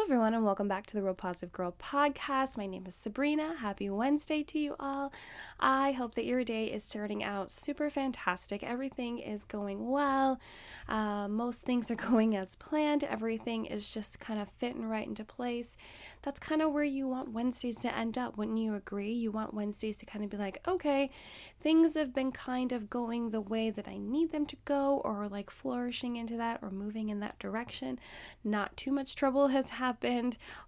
everyone, and welcome back to the RealPositiveGirl podcast. My name is Sabrina. Happy Wednesday to you all. I hope that your day is starting out super fantastic. Everything is going well. Most things are going as planned. Everything is just kind of fitting right into place. That's kind of where you want Wednesdays to end up. Wouldn't you agree? You want Wednesdays to kind of be like, okay, things have been kind of going the way that I need them to go, or like flourishing into that or moving in that direction. Not too much trouble has happened.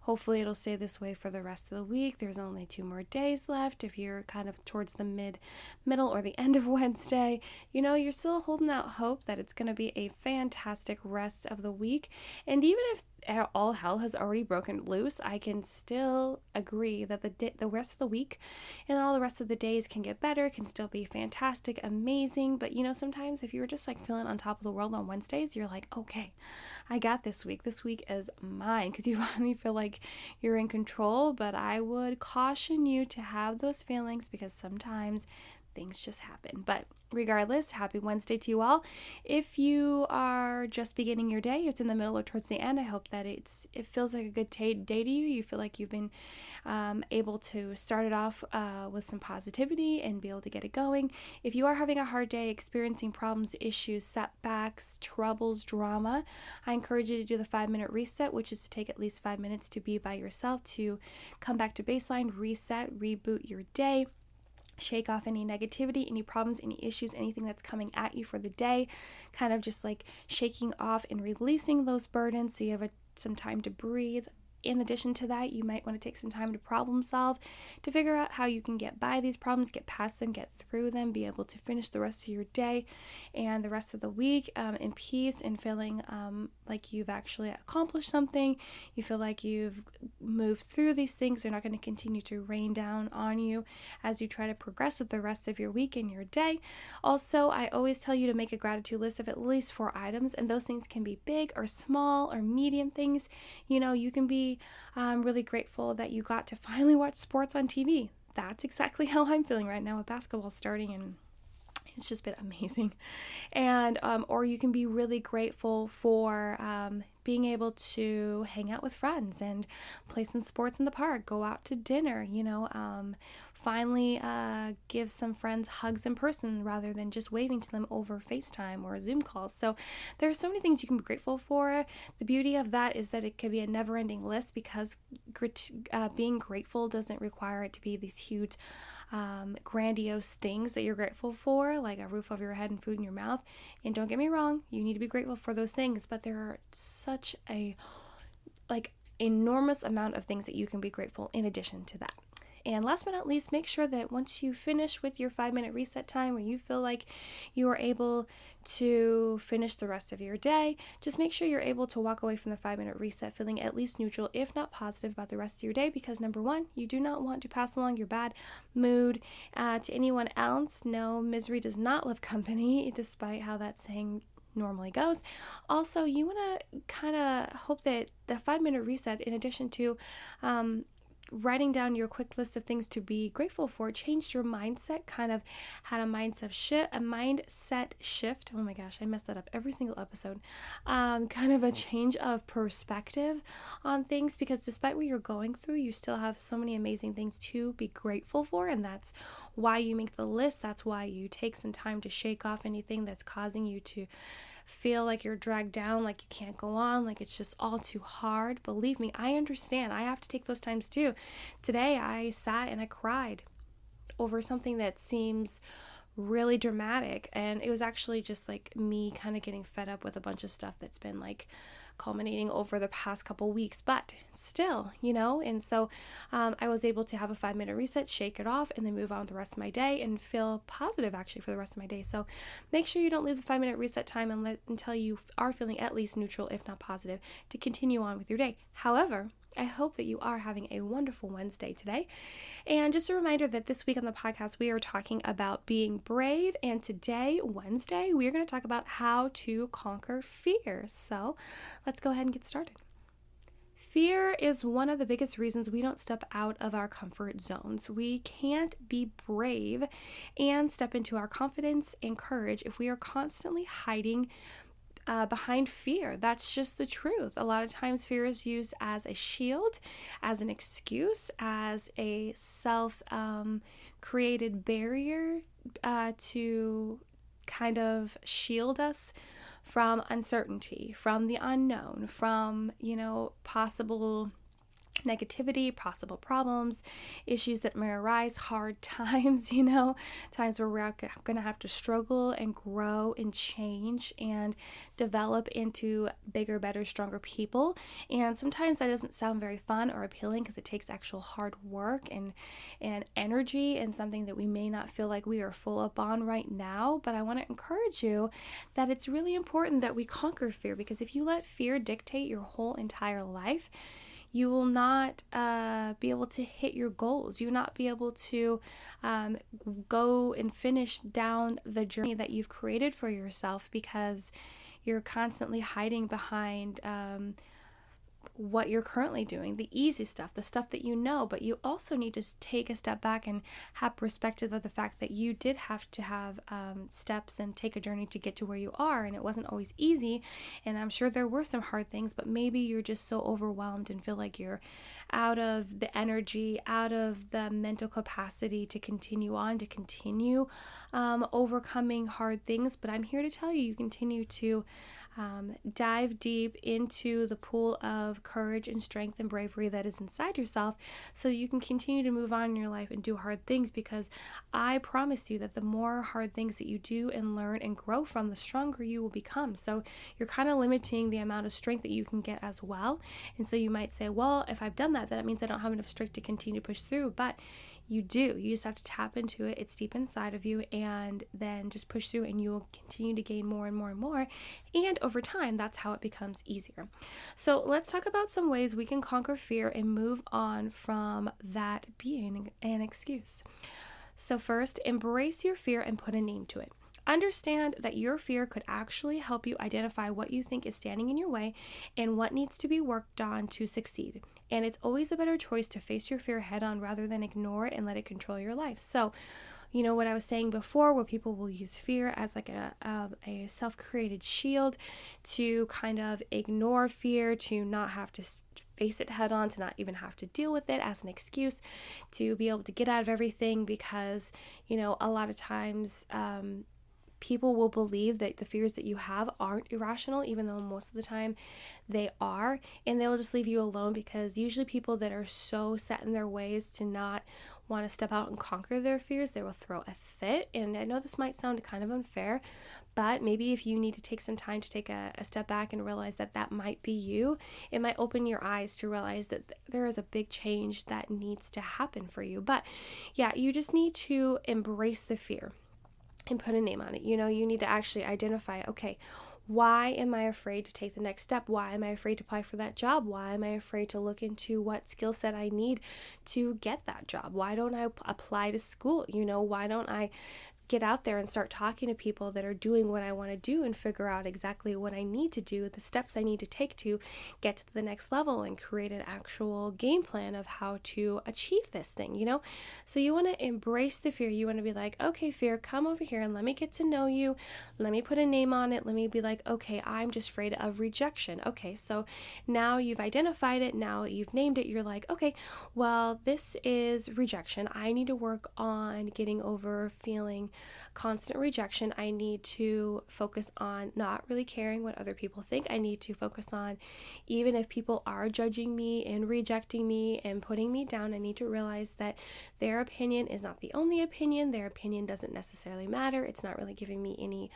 Hopefully it'll stay this way for the rest of the week. There's only 2 more days left. If you're kind of towards the middle or the end of Wednesday, you're still holding out hope that it's going to be a fantastic rest of the week. And even if all hell has already broken loose, I can still agree that the rest of the week and all the rest of the days can get better, can still be fantastic, amazing. But sometimes if you're just like feeling on top of the world on Wednesdays, you're like, okay, I got this week. This week is mine, because you finally feel like you're in control. But I would caution you to have those feelings, because sometimes things just happen. But regardless, happy Wednesday to you all. If you are just beginning your day, it's in the middle or towards the end, I hope that it feels like a good day to you. You feel like you've been able to start it off with some positivity and be able to get it going. If you are having a hard day, experiencing problems, issues, setbacks, troubles, drama, I encourage you to do the 5-minute reset, which is to take at least 5 minutes to be by yourself, to come back to baseline, reset, reboot your day. Shake off any negativity, any problems, any issues, anything that's coming at you for the day. Kind of just like shaking off and releasing those burdens so you have some time to breathe. In addition to that, you might want to take some time to problem solve, to figure out how you can get by these problems, get past them, get through them, be able to finish the rest of your day and the rest of the week in peace and feeling like you've actually accomplished something. You feel like you've moved through these things. They're not going to continue to rain down on you as you try to progress with the rest of your week and your day. Also, I always tell you to make a gratitude list of at least 4 items, and those things can be big or small or medium things. You can be really grateful that you got to finally watch sports on TV. That's exactly how I'm feeling right now with basketball starting, and it's just been amazing. And or you can be really grateful for being able to hang out with friends and play some sports in the park, go out to dinner, finally give some friends hugs in person rather than just waving to them over FaceTime or Zoom calls. So there are so many things you can be grateful for. The beauty of that is that it can be a never-ending list, because being grateful doesn't require it to be these huge grandiose things that you're grateful for, like a roof over your head and food in your mouth. And don't get me wrong, you need to be grateful for those things, but there are such a enormous amount of things that you can be grateful in addition to that. And last but not least, make sure that once you finish with your 5-minute reset time, where you feel like you are able to finish the rest of your day, just make sure you're able to walk away from the 5-minute reset feeling at least neutral, if not positive, about the rest of your day. Because number one, you do not want to pass along your bad mood to anyone else. No, misery does not love company, despite how that saying normally goes. Also, you want to kind of hope that the 5-minute reset, in addition to writing down your quick list of things to be grateful for, changed your mindset, kind of had a mindset shift. Oh my gosh, I mess that up every single episode. Kind of a change of perspective on things, because despite what you're going through, you still have so many amazing things to be grateful for, and that's why you make the list. That's why you take some time to shake off anything that's causing you to feel like you're dragged down, like you can't go on, like it's just all too hard. Believe me, I understand. I have to take those times too. Today I sat and I cried over something that seems really dramatic, and it was actually just like me kind of getting fed up with a bunch of stuff that's been like culminating over the past couple weeks, but still, and so I was able to have a 5-minute reset, shake it off, and then move on with the rest of my day and feel positive actually for the rest of my day. So make sure you don't leave the 5-minute reset time until you are feeling at least neutral, if not positive, to continue on with your day. However, I hope that you are having a wonderful Wednesday today. And just a reminder that this week on the podcast, we are talking about being brave. And today, Wednesday, we are going to talk about how to conquer fear. So let's go ahead and get started. Fear is one of the biggest reasons we don't step out of our comfort zones. We can't be brave and step into our confidence and courage if we are constantly hiding behind fear. That's just the truth. A lot of times fear is used as a shield, as an excuse, as a self-created barrier to kind of shield us from uncertainty, from the unknown, from, possible negativity, possible problems, issues that may arise, hard times, times where we're going to have to struggle and grow and change and develop into bigger, better, stronger people. And sometimes that doesn't sound very fun or appealing because it takes actual hard work and energy and something that we may not feel like we are full up on right now. But I want to encourage you that it's really important that we conquer fear, because if you let fear dictate your whole entire life, you will not be able to hit your goals. You will not be able to go and finish down the journey that you've created for yourself, because you're constantly hiding behind what you're currently doing, the easy stuff, the stuff that you know. But you also need to take a step back and have perspective of the fact that you did have to have steps and take a journey to get to where you are, and it wasn't always easy, and I'm sure there were some hard things, but maybe you're just so overwhelmed and feel like you're out of the energy, out of the mental capacity to continue overcoming hard things. But I'm here to tell you, you continue to dive deep into the pool of courage and strength and bravery that is inside yourself, so you can continue to move on in your life and do hard things, because I promise you that the more hard things that you do and learn and grow from, the stronger you will become. So you're kind of limiting the amount of strength that you can get as well. And so you might say, well, if I've done that, then it means I don't have enough strength to continue to push through. But you do. You just have to tap into it. It's deep inside of you, and then just push through, and you will continue to gain more and more and more. And over time, that's how it becomes easier. So let's talk about some ways we can conquer fear and move on from that being an excuse. So first, embrace your fear and put a name to it. Understand that your fear could actually help you identify what you think is standing in your way and what needs to be worked on to succeed. And it's always a better choice to face your fear head on rather than ignore it and let it control your life. So, what I was saying before, where people will use fear as like a self-created shield to kind of ignore fear, to not have to face it head on, to not even have to deal with it, as an excuse to be able to get out of everything, because, a lot of times, people will believe that the fears that you have aren't irrational, even though most of the time they are, and they will just leave you alone, because usually people that are so set in their ways to not want to step out and conquer their fears, they will throw a fit. And I know this might sound kind of unfair, but maybe if you need to take some time to take a step back and realize that that might be you, it might open your eyes to realize that there is a big change that needs to happen for you. But yeah, you just need to embrace the fear and put a name on it. You need to actually identify, okay, why am I afraid to take the next step? Why am I afraid to apply for that job? Why am I afraid to look into what skill set I need to get that job? Why don't I apply to school? Why don't I get out there and start talking to people that are doing what I want to do and figure out exactly what I need to do, the steps I need to take to get to the next level, and create an actual game plan of how to achieve this thing, So you want to embrace the fear. You want to be like, okay, fear, come over here and let me get to know you. Let me put a name on it. Let me be like, okay, I'm just afraid of rejection. Okay, so now you've identified it. Now you've named it. You're like, okay, well, this is rejection. I need to work on getting over feeling constant rejection. I need to focus on not really caring what other people think. I need to focus on, even if people are judging me and rejecting me and putting me down, I need to realize that their opinion is not the only opinion. Their opinion doesn't necessarily matter. It's not really giving me any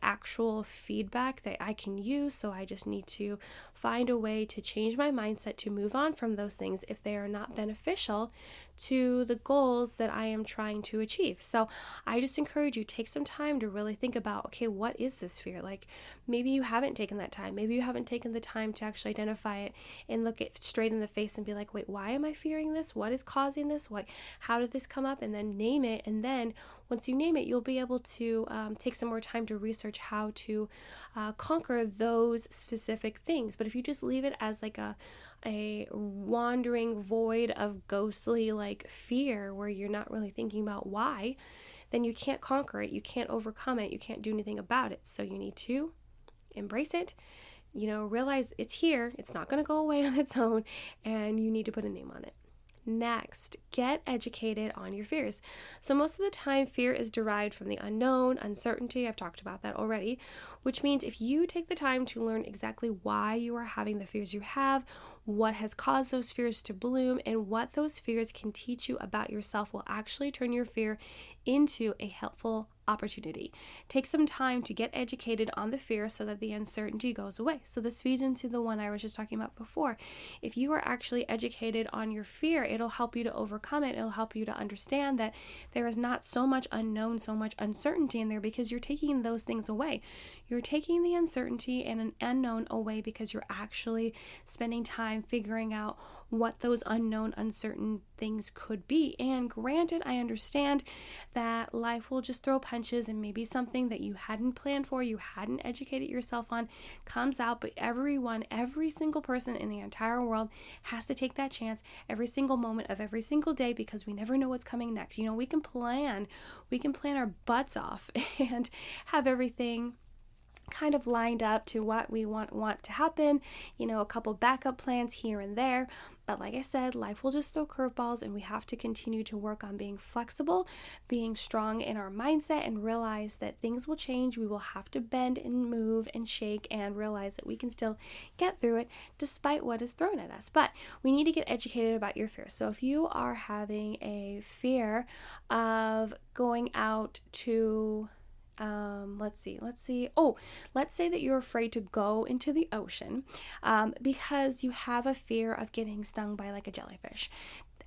actual feedback that I can use. So I just need to find a way to change my mindset to move on from those things if they are not beneficial to the goals that I am trying to achieve. So I just encourage you, take some time to really think about, okay, what is this fear? Like, maybe you haven't taken that time. Maybe you haven't taken the time to actually identify it and look it straight in the face and be like, wait, why am I fearing this? What is causing this? How did this come up? And then name it. And then once you name it, you'll be able to take some more time to research how to conquer those specific things. But if you just leave it as like a wandering void of ghostly like fear where you're not really thinking about why, then you can't conquer it, you can't overcome it, you can't do anything about it. So you need to embrace it, realize it's here, it's not going to go away on its own, and you need to put a name on it. Next, get educated on your fears. So most of the time, fear is derived from the unknown, uncertainty. I've talked about that already, which means if you take the time to learn exactly why you are having the fears you have, what has caused those fears to bloom, and what those fears can teach you about yourself will actually turn your fear into a helpful opportunity. Take some time to get educated on the fear so that the uncertainty goes away. So this feeds into the one I was just talking about before. If you are actually educated on your fear, it'll help you to overcome it. It'll help you to understand that there is not so much unknown, so much uncertainty in there because you're taking those things away. You're taking the uncertainty and an unknown away because you're actually spending time figuring out what those unknown, uncertain things could be. And granted, I understand that life will just throw punches and maybe something that you hadn't planned for, you hadn't educated yourself on, comes out, but every single person in the entire world has to take that chance every single moment of every single day because we never know what's coming next. We can plan our butts off and have everything kind of lined up to what we want to happen, a couple backup plans here and there. But like I said, life will just throw curveballs, and we have to continue to work on being flexible, being strong in our mindset, and realize that things will change. We will have to bend and move and shake and realize that we can still get through it despite what is thrown at us. But we need to get educated about your fears. So if you are having a fear of going out to let's say that you're afraid to go into the ocean because you have a fear of getting stung by like a jellyfish,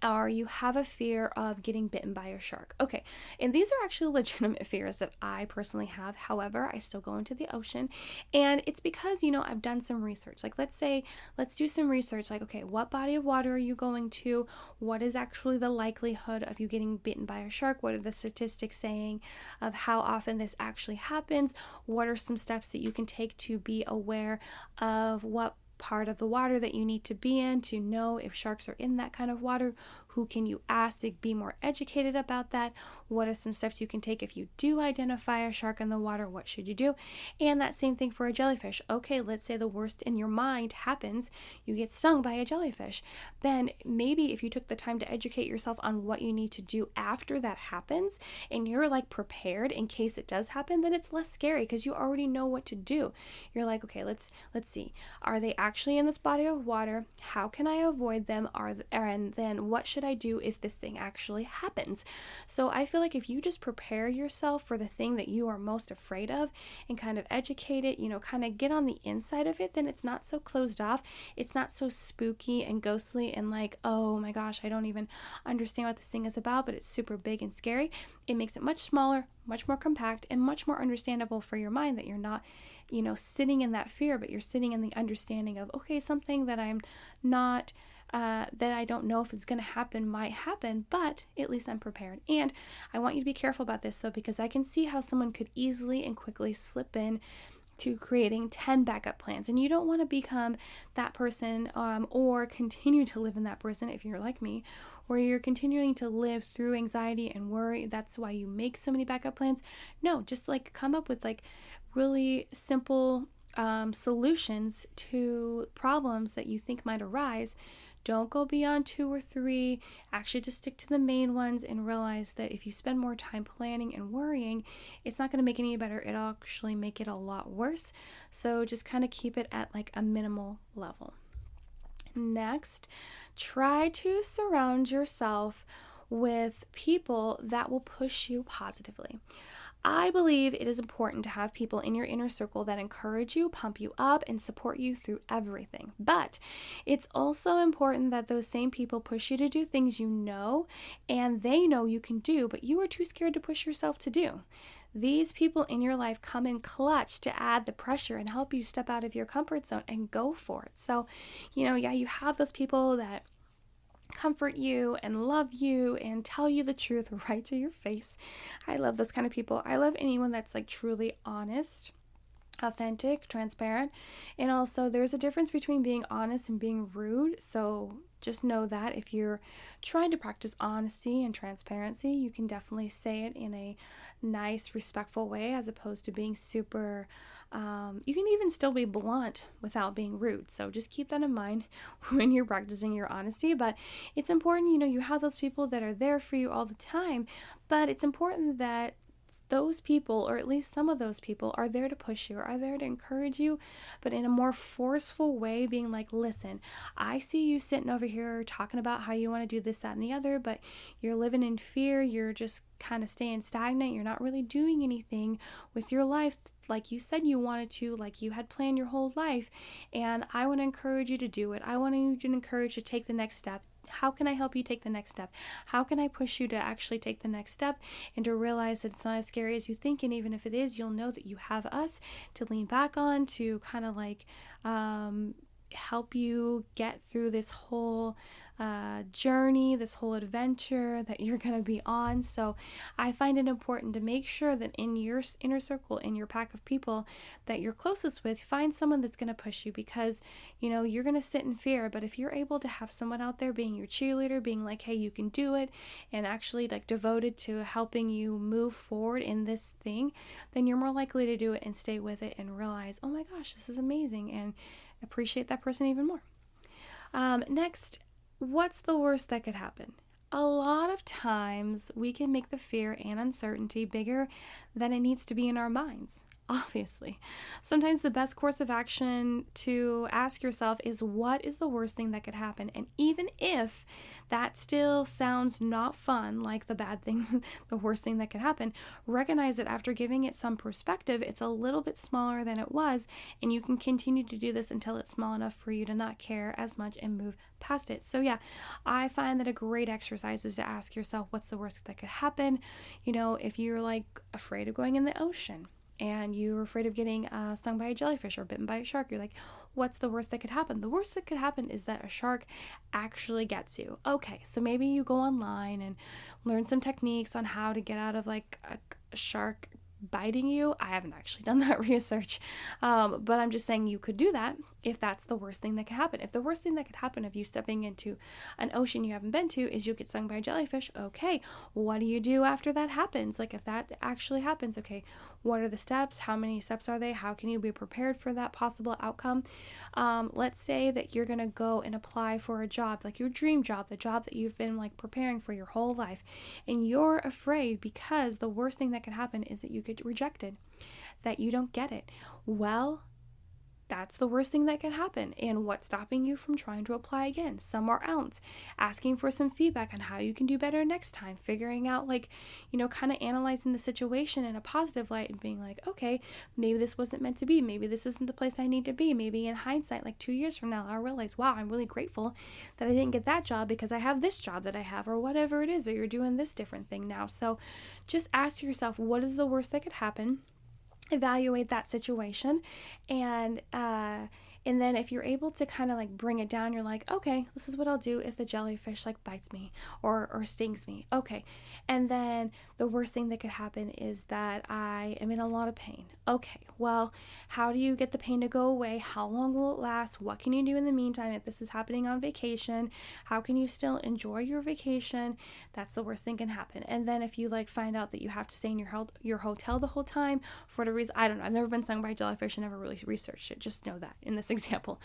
or you have a fear of getting bitten by a shark. Okay, and these are actually legitimate fears that I personally have. However, I still go into the ocean, and it's because, I've done some research. Like, let's do some research, like, okay, what body of water are you going to? What is actually the likelihood of you getting bitten by a shark? What are the statistics saying of how often this actually happens? What are some steps that you can take to be aware of what part of the water that you need to be in to know if sharks are in that kind of water? Who can you ask to be more educated about that? What are some steps you can take if you do identify a shark in the water? What should you do? And that same thing for a jellyfish. Okay, let's say the worst in your mind happens. You get stung by a jellyfish. Then maybe if you took the time to educate yourself on what you need to do after that happens, and you're like prepared in case it does happen, then it's less scary because you already know what to do. You're like, okay, let's see. Are they actually in this body of water? How can I avoid them? And then what should I do if this thing actually happens? So I feel like if you just prepare yourself for the thing that you are most afraid of and kind of educate it, kind of get on the inside of it, then it's not so closed off. It's not so spooky and ghostly and like, oh my gosh, I don't even understand what this thing is about, but it's super big and scary. It makes it much smaller, much more compact, and much more understandable for your mind that you're not, sitting in that fear, but you're sitting in the understanding of, okay, something that I'm not that I don't know if it's going to happen might happen, but at least I'm prepared. And I want you to be careful about this though, because I can see how someone could easily and quickly slip in to creating 10 backup plans, and you don't want to become that person or continue to live in that person if you're like me, where you're continuing to live through anxiety and worry. That's why you make so many backup plans. No, just like come up with like really simple solutions to problems that you think might arise. Don't go beyond 2 or 3. Actually, just stick to the main ones and realize that if you spend more time planning and worrying, it's not going to make it any better. It'll actually make it a lot worse. So just kind of keep it at like a minimal level. Next, try to surround yourself with people that will push you positively. I believe it is important to have people in your inner circle that encourage you, pump you up, and support you through everything. But it's also important that those same people push you to do things you know and they know you can do, but you are too scared to push yourself to do. These people in your life come in clutch to add the pressure and help you step out of your comfort zone and go for it. So, you have those people that comfort you and love you and tell you the truth right to your face. I love those kind of people. I love anyone that's like truly honest, authentic, transparent. And also there's a difference between being honest and being rude. So just know that if you're trying to practice honesty and transparency, you can definitely say it in a nice, respectful way as opposed to being super, you can even still be blunt without being rude. So just keep that in mind when you're practicing your honesty. But it's important, you have those people that are there for you all the time, but it's important that those people, or at least some of those people, are there to push you, are there to encourage you, but in a more forceful way, being like, listen, I see you sitting over here talking about how you want to do this, that, and the other, but you're living in fear, you're just kind of staying stagnant, you're not really doing anything with your life like you said you wanted to, like you had planned your whole life, and I want to encourage you to do it. I want you to encourage you to take the next step. How can I help you take the next step? How can I push you to actually take the next step and to realize that it's not as scary as you think? And even if it is, you'll know that you have us to lean back on, to kind of like help you get through this whole journey, this whole adventure that you're going to be on. So I find it important to make sure that in your inner circle, in your pack of people that you're closest with, find someone that's going to push you, because you're going to sit in fear. But if you're able to have someone out there being your cheerleader, being like, hey, you can do it, and actually like devoted to helping you move forward in this thing, then you're more likely to do it and stay with it and realize, oh my gosh, this is amazing, and appreciate that person even more. Next, what's the worst that could happen? A lot of times we can make the fear and uncertainty bigger than it needs to be in our minds. Obviously. Sometimes the best course of action to ask yourself is, what is the worst thing that could happen? And even if that still sounds not fun, like the bad thing, the worst thing that could happen, recognize that after giving it some perspective, it's a little bit smaller than it was, and you can continue to do this until it's small enough for you to not care as much and move past it. So yeah, I find that a great exercise is to ask yourself, what's the worst that could happen? If you're like afraid of going in the ocean, and you're afraid of getting stung by a jellyfish or bitten by a shark, you're like, what's the worst that could happen? The worst that could happen is that a shark actually gets you. Okay, so maybe you go online and learn some techniques on how to get out of like a shark biting you. I haven't actually done that research, but I'm just saying you could do that if that's the worst thing that could happen. If the worst thing that could happen of you stepping into an ocean you haven't been to is you get stung by a jellyfish, okay, what do you do after that happens? Like if that actually happens, okay, what are the steps? How many steps are they? How can you be prepared for that possible outcome? Let's say that you're going to go and apply for a job, like your dream job, the job that you've been like preparing for your whole life, and you're afraid because the worst thing that could happen is that you get rejected, that you don't get it. Well, that's the worst thing that can happen. And what's stopping you from trying to apply again somewhere else? Asking for some feedback on how you can do better next time. Figuring out kind of analyzing the situation in a positive light and being like, okay, maybe this wasn't meant to be. Maybe this isn't the place I need to be. Maybe in hindsight, like 2 years from now, I'll realize, wow, I'm really grateful that I didn't get that job because I have this job that I have, or whatever it is, or you're doing this different thing now. So just ask yourself, what is the worst that could happen? Evaluate that situation, and then if you're able to kind of like bring it down, you're like, okay, this is what I'll do if the jellyfish like bites me or stings me. Okay. And then the worst thing that could happen is that I am in a lot of pain. Okay. Well, how do you get the pain to go away? How long will it last? What can you do in the meantime if this is happening on vacation? How can you still enjoy your vacation? That's the worst thing can happen. And then if you like find out that you have to stay in your hotel the whole time for whatever reason, I don't know. I've never been stung by a jellyfish. I never really researched it. Just know that in this example.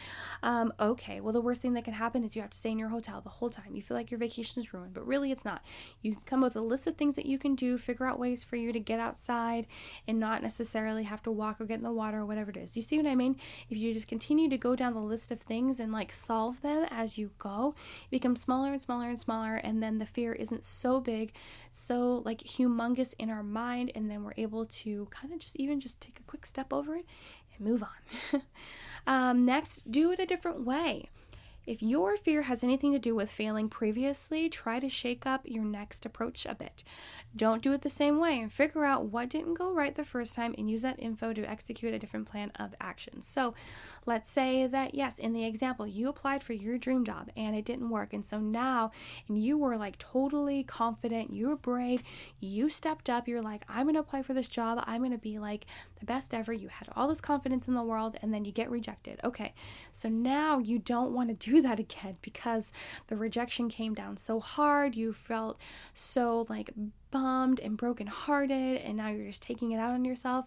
Okay, well, the worst thing that can happen is you have to stay in your hotel the whole time. You feel like your vacation is ruined, but really it's not. You can come up with a list of things that you can do, figure out ways for you to get outside and not necessarily have to walk or get in the water or whatever it is. You see what I mean? If you just continue to go down the list of things and like solve them as you go, it becomes smaller and smaller and smaller, and then the fear isn't so big, so like humongous in our mind, and then we're able to kind of just take a quick step over it and move on. Next, do it a different way. If your fear has anything to do with failing previously, try to shake up your next approach a bit. Don't do it the same way, and figure out what didn't go right the first time and use that info to execute a different plan of action. So let's say that, yes, in the example, you applied for your dream job and it didn't work. And so now, and you were like totally confident, you were brave, you stepped up, you're like, I'm going to apply for this job. I'm going to be like the best ever. You had all this confidence in the world, and then you get rejected. Okay, so now you don't want to do do that again because the rejection came down so hard. You felt so like bummed and brokenhearted, and now you're just taking it out on yourself.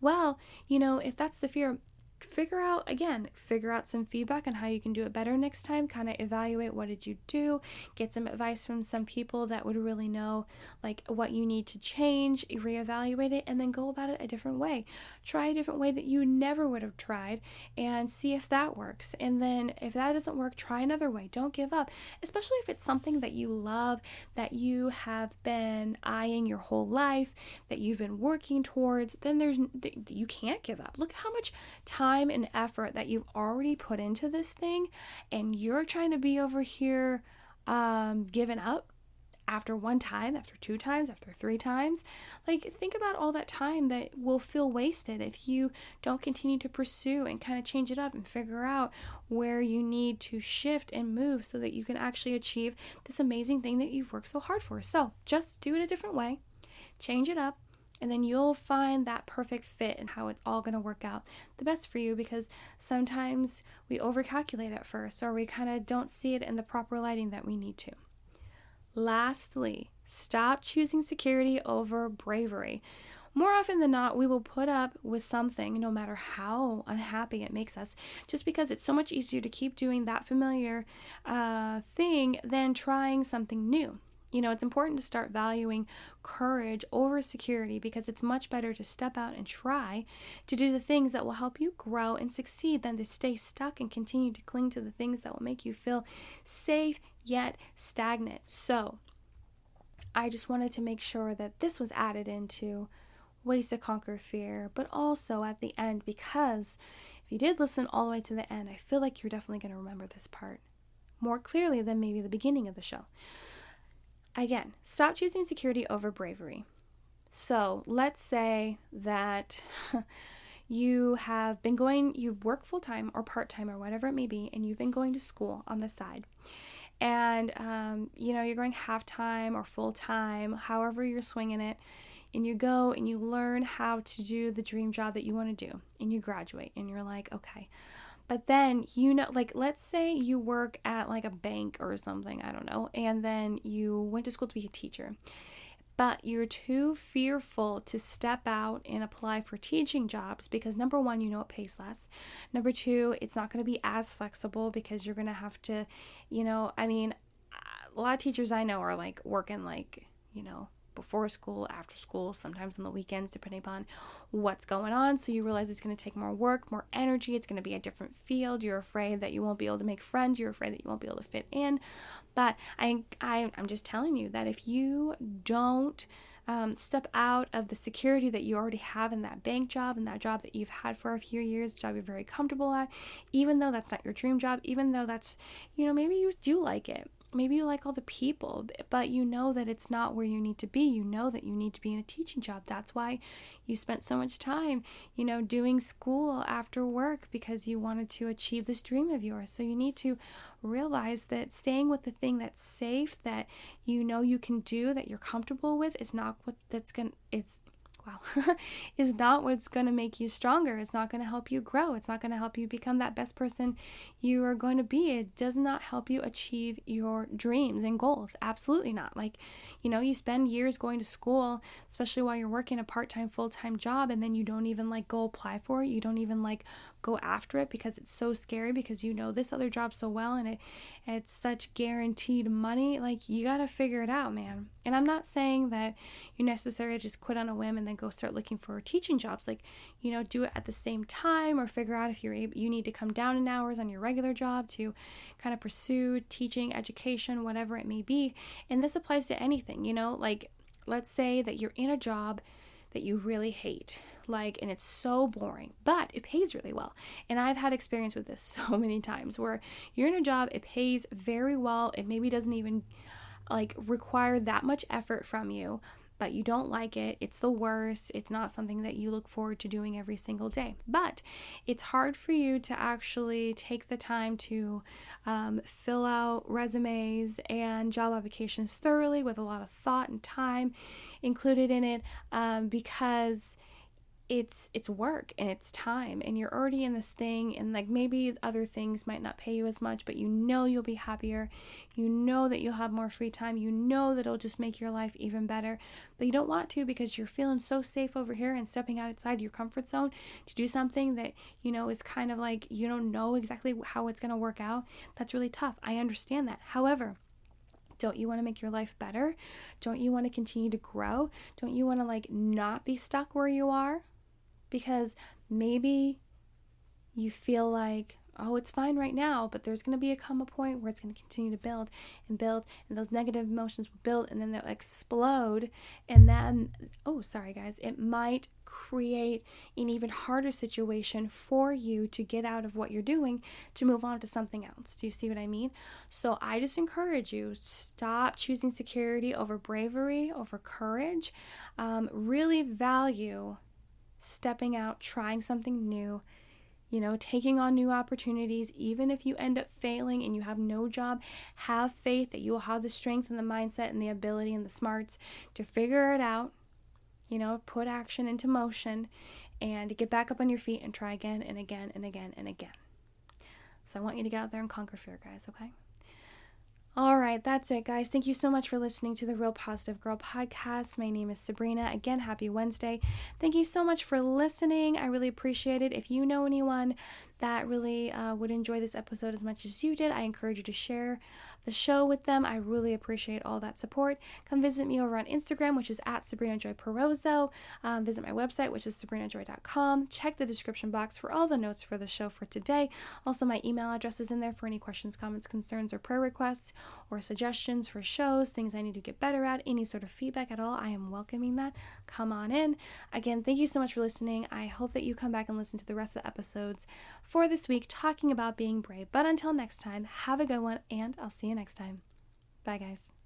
Well, if that's the fear, figure out some feedback on how you can do it better next time. Kind of evaluate, what did you do, get some advice from some people that would really know like what you need to change, reevaluate it, and then go about it a different way. Try a different way that you never would have tried and see if that works. And then if that doesn't work, try another way. Don't give up, especially if it's something that you love, that you have been eyeing your whole life, that you've been working towards. Then you can't give up. Look at how much time and effort that you've already put into this thing, and you're trying to be over here giving up after one time, after two times, after three times. Like, think about all that time that will feel wasted if you don't continue to pursue and kind of change it up and figure out where you need to shift and move so that you can actually achieve this amazing thing that you've worked so hard for. So just do it a different way, change it up, and then you'll find that perfect fit and how it's all going to work out the best for you, because sometimes we overcalculate at first, or we kind of don't see it in the proper lighting that we need to. Lastly, stop choosing security over bravery. More often than not, we will put up with something, no matter how unhappy it makes us, just because it's so much easier to keep doing that familiar thing than trying something new. It's important to start valuing courage over security, because it's much better to step out and try to do the things that will help you grow and succeed than to stay stuck and continue to cling to the things that will make you feel safe yet stagnant. So I just wanted to make sure that this was added into ways to conquer fear, but also at the end, because if you did listen all the way to the end, I feel like you're definitely going to remember this part more clearly than maybe the beginning of the show. Again, stop choosing security over bravery. So let's say that you work full-time or part-time or whatever it may be, and you've been going to school on the side. And, you're going half-time or full-time, however you're swinging it. And you go and you learn how to do the dream job that you want to do. And you graduate and you're like, okay. But then, like, let's say you work at like a bank or something, I don't know, and then you went to school to be a teacher, but you're too fearful to step out and apply for teaching jobs because, number one, it pays less. Number two, it's not going to be as flexible because you're going to have to, a lot of teachers I know are like working like, before school, after school, sometimes on the weekends, depending upon what's going on. So you realize it's going to take more work, more energy. It's going to be a different field. You're afraid that you won't be able to make friends. You're afraid that you won't be able to fit in. But I'm just telling you that if you don't step out of the security that you already have in that bank job and that job that you've had for a few years, job you're very comfortable at, even though that's not your dream job, even though that's, maybe you do like it. Maybe you like all the people, but you know that it's not where you need to be. You know that you need to be in a teaching job. That's why you spent so much time, doing school after work, because you wanted to achieve this dream of yours. So you need to realize that staying with the thing that's safe, that you can do, that you're comfortable with, is not is not what's going to make you stronger. It's not going to help you grow. It's not going to help you become that best person you are going to be. It does not help you achieve your dreams and goals. Absolutely not. Like, you spend years going to school, especially while you're working a part-time, full-time job, and then you don't even go apply for it. You don't even go after it because it's so scary, because this other job so well, and it's such guaranteed money. Like, you got to figure it out, man. And I'm not saying that you necessarily just quit on a whim and then go start looking for teaching jobs. Do it at the same time, or figure out if you need to come down in hours on your regular job to kind of pursue teaching, education, whatever it may be. And this applies to anything, let's say that you're in a job that you really hate, and it's so boring, but it pays really well. And I've had experience with this so many times, where you're in a job, it pays very well, it maybe doesn't even require that much effort from you, but you don't like it. It's the worst. It's not something that you look forward to doing every single day. But it's hard for you to actually take the time to fill out resumes and job applications thoroughly with a lot of thought and time included in it, because it's work and it's time, and you're already in this thing, and like maybe other things might not pay you as much, but you know you'll be happier, you know that you'll have more free time, you know that it'll just make your life even better, but you don't want to because you're feeling so safe over here and stepping outside your comfort zone to do something that you know is kind of like you don't know exactly how it's going to work out. That's really tough. I understand that. However, don't you want to make your life better? Don't you want to continue to grow? Don't you want to like not be stuck where you are? Because maybe you feel like, oh, it's fine right now, but there's going to come a point where it's going to continue to build, and those negative emotions will build, and then they'll explode, and then, oh, sorry guys, it might create an even harder situation for you to get out of what you're doing to move on to something else. Do you see what I mean? So I just encourage you, stop choosing security over bravery, over courage. Really value stepping out, trying something new, you know, taking on new opportunities. Even if you end up failing and you have no job, have faith that you will have the strength and the mindset and the ability and the smarts to figure it out, you know, put action into motion and get back up on your feet and try again and again and again and again. So I want you to get out there and conquer fear, guys, okay? All right, that's it, guys. Thank you so much for listening to the Real Positive Girl podcast. My name is Sabrina. Again, happy Wednesday. Thank you so much for listening. I really appreciate it. If you know anyone that really would enjoy this episode as much as you did, I encourage you to share the show with them. I really appreciate all that support. Come visit me over on Instagram, which is at Sabrina Joy Perozzo. Visit my website, which is sabrinajoy.com. Check the description box for all the notes for the show for today. Also, my email address is in there for any questions, comments, concerns, or prayer requests, or suggestions for shows, things I need to get better at, any sort of feedback at all. I am welcoming that. Come on in. Again, thank you so much for listening. I hope that you come back and listen to the rest of the episodes for this week talking about being brave. But until next time, have a good one, and I'll see you next time. Bye, guys.